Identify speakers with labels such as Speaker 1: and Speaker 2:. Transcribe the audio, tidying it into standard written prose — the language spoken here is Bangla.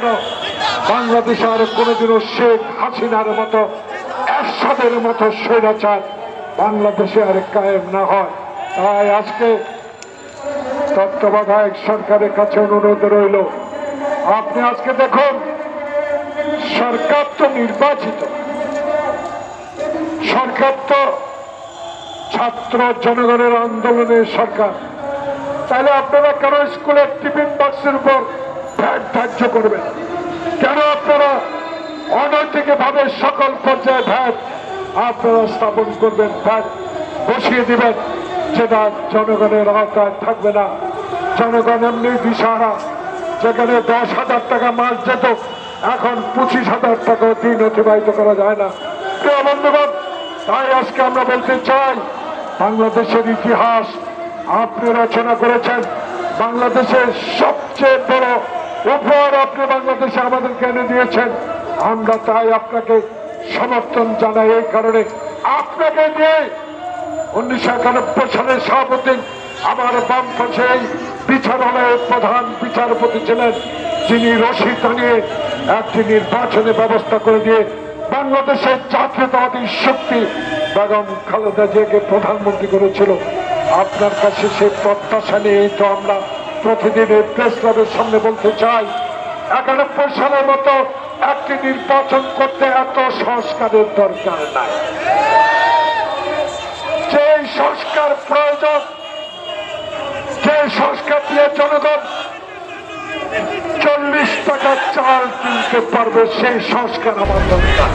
Speaker 1: যেন বাংলাদেশে আর কোনোদিনও শেখ হাসিনার মতো এরশাদের মতো স্বৈরাচার বাংলাদেশে আর কায়েম না হয়। তাই আজকে তত্ত্বাবধায়ক সরকারের কাছে অনুরোধ রইল, আপনি আজকে দেখুন সরকার তো নির্বাচিত, সরকার তো ছাত্র জনগণের আন্দোলনের সরকার, তাহলে আপনারা কেন স্কুলের টিফিন বক্সের উপর ভ্যাট ধার্য করবেন? কেন আপনারা অনৈতিকভাবে সকল পর্যায়ে ভ্যাট আপনারা স্থাপন করবেন, ভ্যাট বসিয়ে দিবেন, যেটা জনগণের আওতায় থাকবে না? জনগণ এমনি দিশাহারা, যেখানে 10,000 টাকা মাস যেত এখন 25,000 টাকাও দিন অতিবাহিত করা যায় না। প্রিয় বন্ধুগণ, তাই আজকে আমরা বলতে চাই, বাংলাদেশের ইতিহাস আপনি রচনা করেছেন, বাংলাদেশের সবচেয়ে বড় উপহার আপনি বাংলাদেশে আমাদেরকে এনে দিয়েছেন। আমরা তাই আপনাকে সমর্থন জানাই। এই কারণে আপনাকে নিয়ে 1991 সালের সভাপতি আমার বাম পাশে এই বিচারালয়ের প্রধান বিচারপতি ছিলেন, যিনি রশি টানিয়ে একটি নির্বাচনের ব্যবস্থা করে দিয়ে বাংলাদেশের জাতীয়তাবাদী শক্তি বেগম খালেদা জিয়াকে প্রধানমন্ত্রী করেছিল। আপনার কাছে সেই প্রত্যাশা নিয়ে তো আমরা প্রতিদিন এই প্রেস ক্লাবের সামনে বলতে চাই, 91 সালের মতো একটি নির্বাচন করতে এত সংস্কারের দরকার নাই। যে সংস্কার প্রয়োজন, যে সংস্কার দিয়ে জনগণ 40 টাকা চাল কিনতে পারবে, সেই সংস্কার আমার দরকার।